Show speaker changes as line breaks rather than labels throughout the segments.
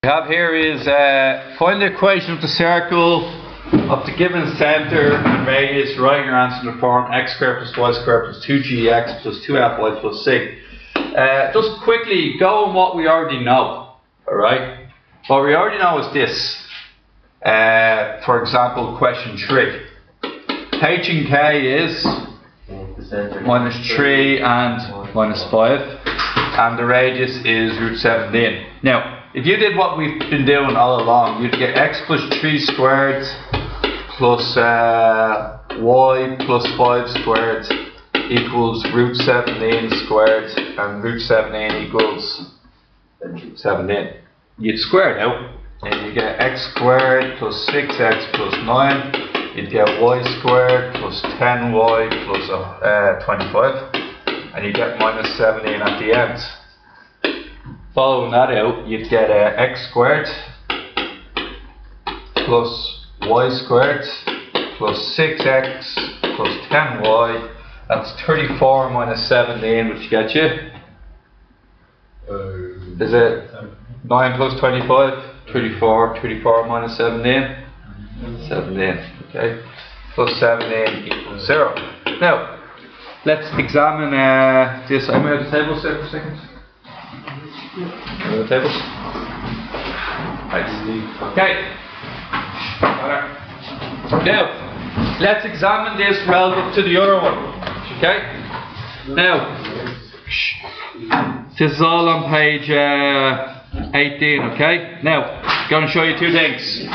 we have here is find the equation of the circle of the given centre and radius. Write your answer in the form x squared plus y squared plus 2gx plus 2fy plus c. Just quickly go on what we already know. Alright? What we already know is this. For example, question 3. H and k is minus 3 and minus 5, and the radius is root 17. Now, if you did what we've been doing all along, you'd get x plus 3 squared plus y plus 5 squared equals root 17 squared, and root 17 equals 17. You'd square it out, and you get x squared plus 6x plus 9. You'd get y squared plus 10y plus 25, and you get minus 17 at the end. Following that out, you'd get x squared plus y squared plus 6x plus 10y. That's 34 minus 17, which gets you. Is it 9 plus 25? 34 minus 17? 17. Okay, plus 17 equals 0. Now, let's examine this. I'm going to the tables there for a second. The tables. Nice. Okay. Now, let's examine this relative to the other one. Okay. Now, this is all on page 18. Okay. Now, I'm going to show you two things.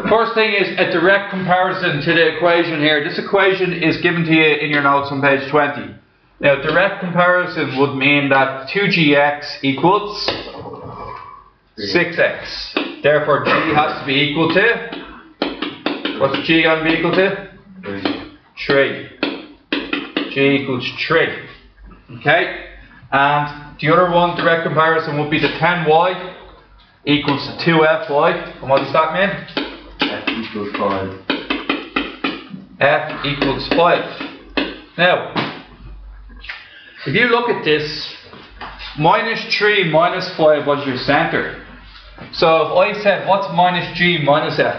First thing is a direct comparison to the equation here. This equation is given to you in your notes on page 20. Now, direct comparison would mean that 2gx equals 6x. Therefore, g has to be equal to, what's g going to be equal to? 3. G equals 3. Okay? And the other one, direct comparison, would be the 10y equals 2fy. And what does that mean?
F equals 5.
F equals 5. Now, if you look at this, minus 3 minus 5 was your centre. So if I said, what's minus g minus f?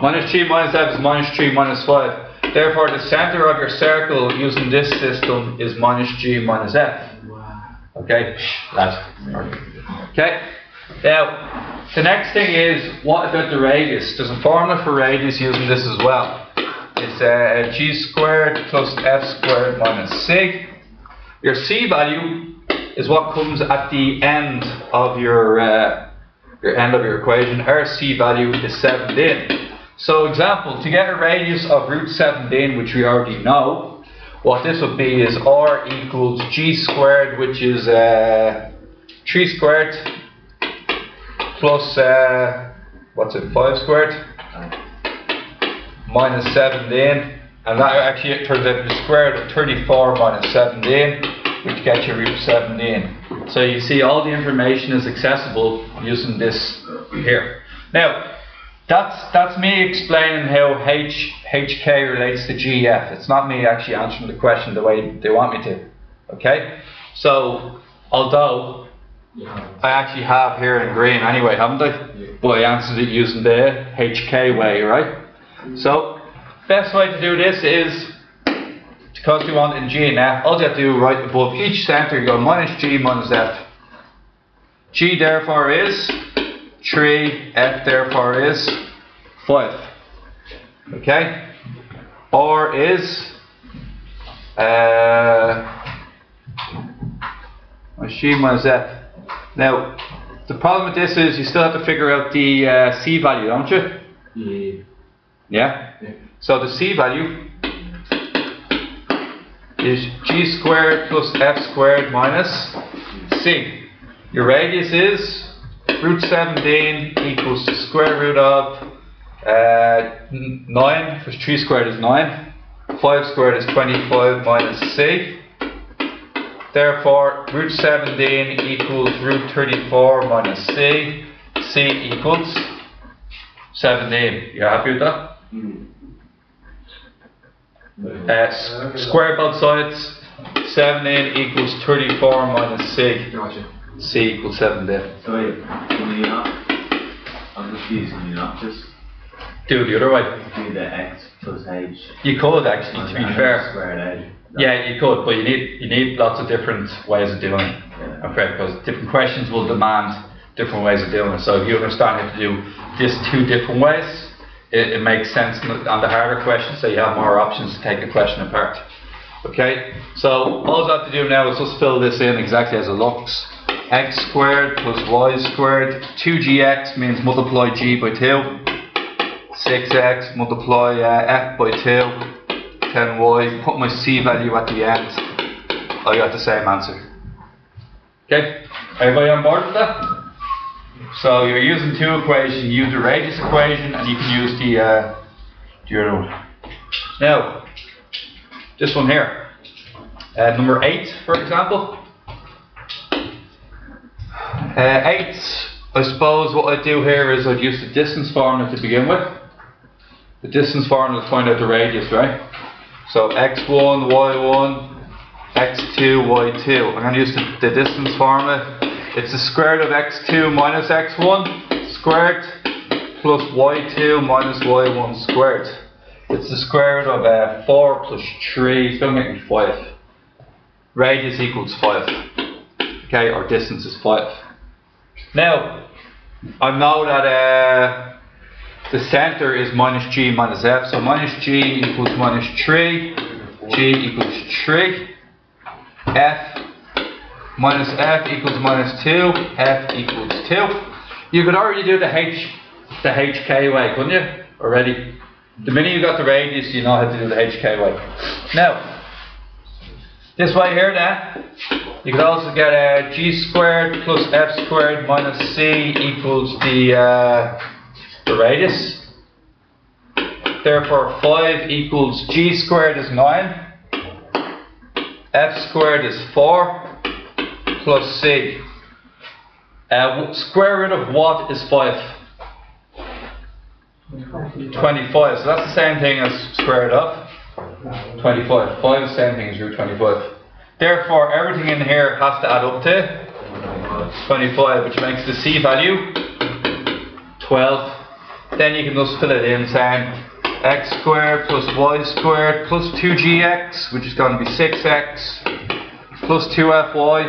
Minus 3 minus f is minus 3 minus 5. Therefore, the centre of your circle using this system is minus g minus f. Okay? Okay? Now, the next thing is, what about the radius? There's a formula for radius using this as well. It's g squared plus f squared minus c. Your c value is what comes at the end of your equation. Our c value is 17. So, example, to get a radius of root 17, which we already know, what this would be is r equals g squared, which is 3 squared plus, what's it, 5 squared minus 17, and that actually turns out to the square root of 34 minus 17, which gets you root 17. So you see all the information is accessible using this here. Now, that's me explaining how HK relates to GF. It's not me actually answering the question the way they want me to. Okay? So, although I actually have here in green anyway, haven't I? But I answered it using the HK way, right? So, best way to do this is, because you want in G and F, all you have to do right above each centre, you go minus G minus F. G therefore is 3, F therefore is 5. Okay? R is G minus F. Now, the problem with this is you still have to figure out the C value, don't you? Yeah? So the C value is G squared plus F squared minus C. Your radius is root 17 equals the square root of 9, because 3 squared is 9. 5 squared is 25 minus C. Therefore, root 17 equals root 34 minus C. C equals 17. You happy with that? Square both sides. 17 equals 34 minus C.
Gotcha.
C equals 17.
So, confused, can you not just
do it the other way.
do the x plus h?
You could actually, to be fair.
Square it out.
Yeah, you could, but you need lots of different ways of doing it.
Yeah.
Okay, because different questions will demand different ways of doing it. So if you understand how to do this 2 different ways, it makes sense on the harder questions, so you have more options to take the question apart. Okay, so all I have to do now is just fill this in exactly as it looks. X squared plus y squared, 2gx means multiply g by 2, 6x multiply f by 2, 10y, put my c value at the end, I got the same answer. Okay, everybody on board with that? So you're using 2 equations, you use the radius equation and you can use the other one. Now, this one here, number 8 for example. 8, I suppose what I'd do here is I'd use the distance formula to begin with. The distance formula to find out the radius, right? So x1, y1, x2, y2. I'm going to use the distance formula. It's the square root of x2 minus x1 squared plus y2 minus y1 squared. It's the square root of 4 plus 3, it's going to make me 5. Radius equals 5. Okay, or distance is 5. Now, I know that the centre is minus g minus f, so minus g equals minus 3, g equals 3, f minus f equals minus 2, f equals 2. You could already do the hk way, couldn't you? Already. The minute you got the radius, you know how to do the hk way. Now, this way here then, you could also get g squared plus f squared minus c equals the radius. Therefore 5 equals g squared is 9, f squared is 4, plus c. Square root of what is 5? 25. So that's the same thing as square root of 25. 5 is the same thing as root 25. Therefore, everything in here has to add up to 25, which makes the c value 12. Then you can just fill it in saying x squared plus y squared plus 2gx, which is going to be 6x, plus 2fy,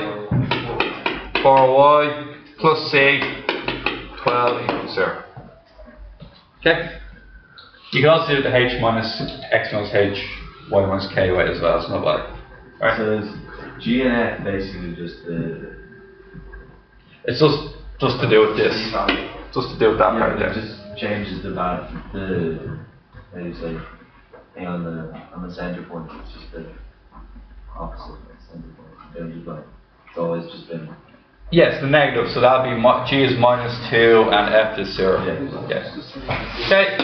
4y, plus c, 12 equals 0. Okay? You can also do the h minus x minus h, y minus k way as well, it's not bad. Right.
So is g and f basically just the...
It's just to do with this. Just to do with that part there.
It just changes the how do you say, thing on the center point. It's just the opposite of the center point. It's always just been...
Yes, the negative, so that'll be g is minus 2 and f is 0. Yeah. Okay.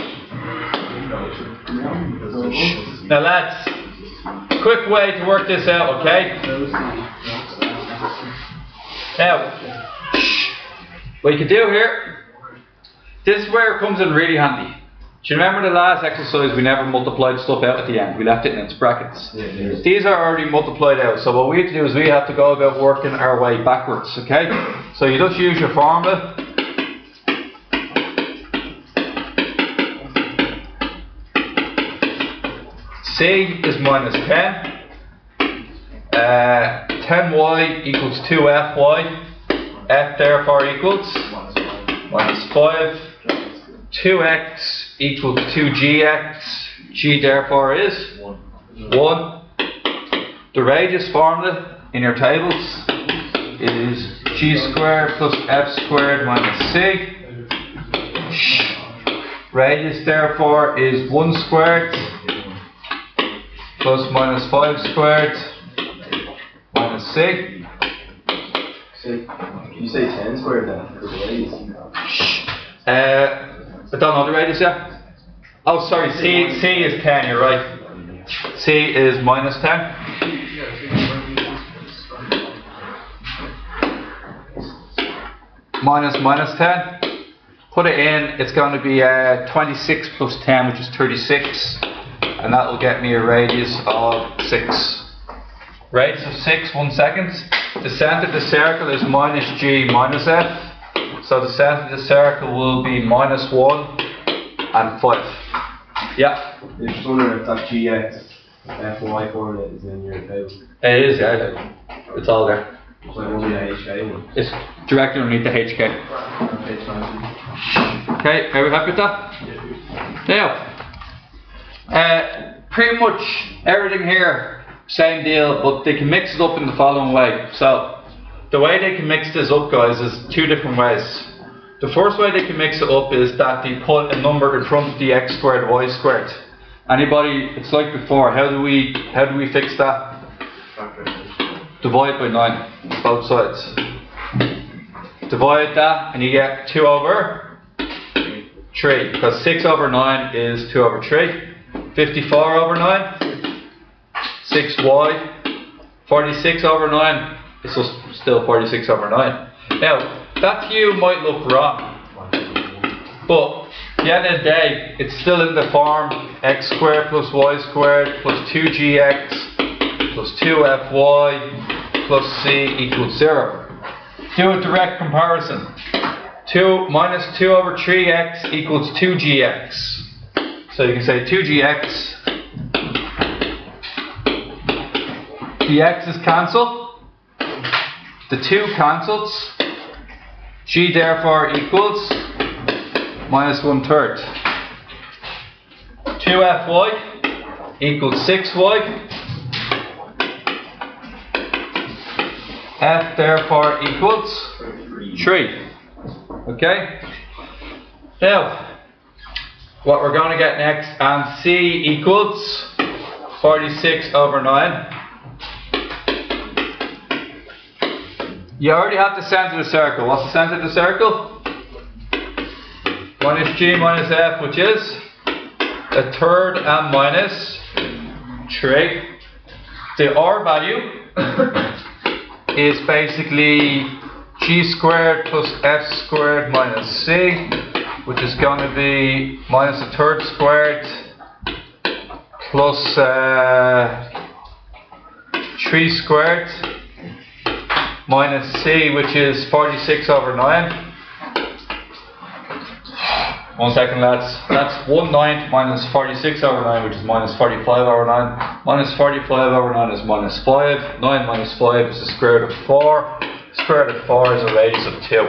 Now lads, quick way to work this out, okay? Now, what you can do here, this is where it comes in really handy. Do you remember the last exercise we never multiplied stuff out at the end? We left it in its brackets. Yeah. These are already multiplied out, so what we have to do is we have to go about working our way backwards, okay? So you just use your formula. C is minus 10. 10y equals 2fy. F therefore equals minus 5. 2x equals 2gx. G therefore is 1. The radius formula in your tables is g squared plus f squared minus c. Radius therefore is 1 squared plus minus 5 squared minus c.
You say 10 squared then for the radius?
I don't know the radius yet. Oh, sorry, C is 10, you're right. C is minus 10. Minus 10. Put it in, it's going to be 26 plus 10, which is 36. And that will get me a radius of 6. Radius of 6, 1 second. The centre of the circle is minus g minus f. So the centre of the circle will be -1 and 5. Yeah?
I'm just wondering if that GX FY coordinate is in your table.
It is, yeah. It's all there.
So it won't be a HK one.
It's directly underneath the HK. Okay, are we happy with that? Now, pretty much everything here, same deal, but they can mix it up in the following way. So, the way they can mix this up, guys, is two different ways. The first way they can mix it up is that they put a number in front of the x squared, y squared. Anybody? It's like before. How do we fix that? Divide by 9, both sides. Divide that, and you get 2 over 3, because 6 over 9 is 2 over 3. 54 over 9, 6y. 46 over 9. It's just still 46 over 9. Now, that to you might look wrong, but at the end of the day, it's still in the form x squared plus y squared plus 2gx plus 2fy plus c equals 0. Do a direct comparison. 2 minus 2 over 3x equals 2gx. So you can say 2gx. The x's cancel. The 2 cancels. G therefore equals minus 1/3. 2fy equals 6y. F therefore equals 3. Okay? Now, what we're going to get next, and C equals 46 over 9. You already have the centre of the circle. What's the centre of the circle? Minus G minus F, which is 1/3 and minus 3. The R value is basically G squared plus F squared minus C, which is going to be minus 1/3 squared plus 3 squared minus C, which is 46 over 9. 1 second, lads. That's 1/9 minus 46 over 9, which is minus 45 over 9. Minus 45 over 9 is minus 5. 9 minus 5 is the square root of 4. Square root of 4 is a radius of 2.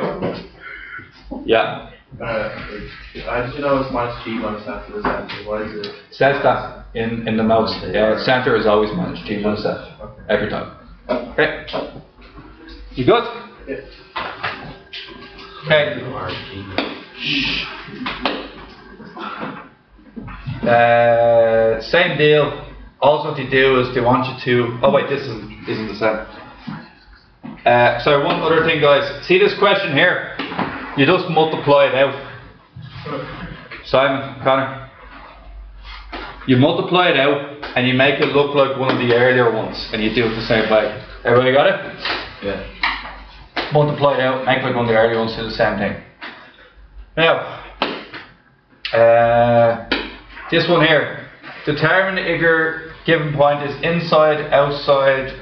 Yeah.
I just know it's minus G minus F to the centre. Why is it?
Says that in the notes. Centre is always minus G minus F. Every time. Okay. You good?
Yeah.
Okay. Same deal. Also, what they do is they want you to. Oh wait, this isn't the same. So one other thing, guys. See this question here? You just multiply it out. Simon, Connor. You multiply it out and you make it look like one of the earlier ones, and you do it the same way. Everybody got it?
Yeah.
Multiply it out, make like one of the earlier ones, do the same thing. Now, this one here. Determine if your given point is inside, outside,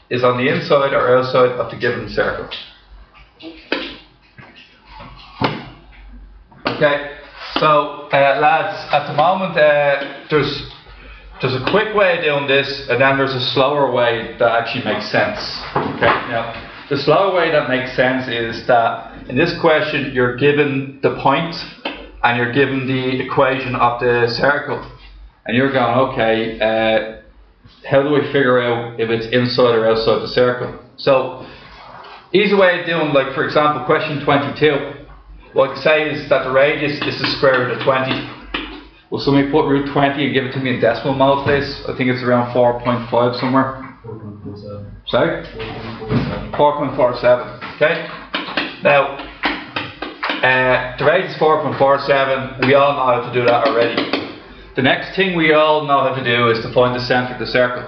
is on the inside or outside of the given circle. Okay, so lads, at the moment there's a quick way of doing this, and then there's a slower way that actually makes sense. Okay, now the slower way that makes sense is that in this question you're given the point and you're given the equation of the circle, and you're going, okay, how do we figure out if it's inside or outside the circle? So, easy way of doing, like for example, question 22. What I can say is that the radius is the square root of 20. Will somebody put root 20 and give it to me in decimal mode, please? I think it's around 4.5 somewhere.
4.47.
Sorry? 4.47. Okay. Now, the radius is 4.47. We all know how to do that already. The next thing we all know how to do is to find the centre of the circle.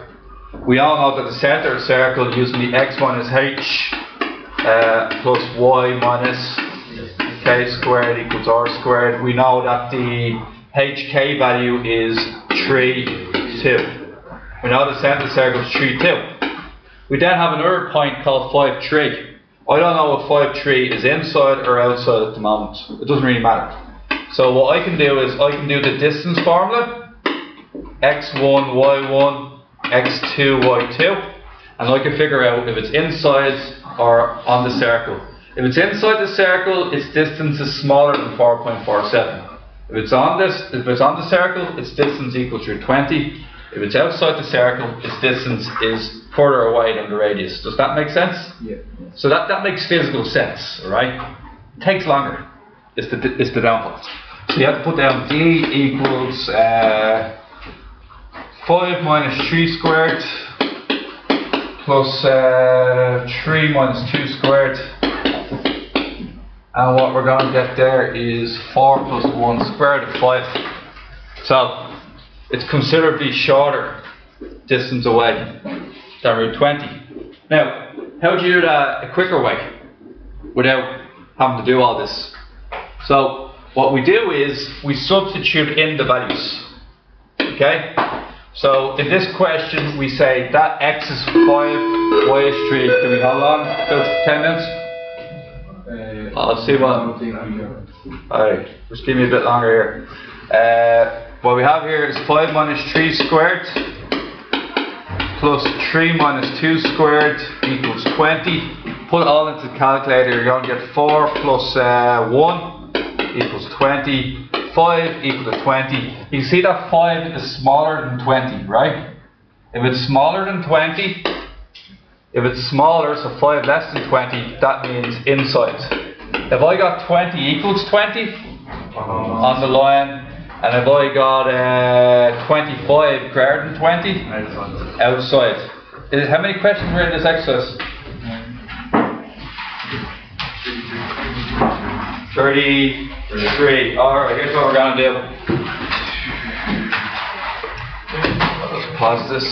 We all know that the centre of the circle using the x minus h plus y minus k squared equals r squared. We know that the hk value is 3, 2. We know the centre of the circle is 3, 2. We then have another point called 5, 3. I don't know if 5, 3 is inside or outside at the moment. It doesn't really matter. So what I can do is I can do the distance formula, x1, y1, x2, y2, and I can figure out if it's inside or on the circle. If it's inside the circle, its distance is smaller than 4.47. If it's on the circle, its distance equals your 20. If it's outside the circle, its distance is further away than the radius. Does that make sense?
Yeah.
So that makes physical sense, right? It takes longer. It's the downfall. So you have to put down d equals 5 minus 3 squared plus 3 minus 2 squared. And what we're going to get there is 4 plus 1 squared of 5. So it's considerably shorter distance away than root 20. Now, how do you do that a quicker way without having to do all this? So what we do is we substitute in the values. Okay? So in this question we say that x is 5, y is 3. Can we hold on about 10 minutes? I'll see what. Alright, just give me a bit longer here. What we have here is 5 minus 3 squared plus 3 minus 2 squared equals 20. Put it all into the calculator, you're going to get 4 plus 1 equals 20. 5 equals to 20. You can see that 5 is smaller than 20, right? If it's smaller than 20, if it's smaller, so 5 less than 20, that means inside. If I got 20 equals 20 on the line, and if I got 25 greater than 20, outside. How many questions were in this exercise? 33. Alright, here's what we're going to do. I'll just pause this.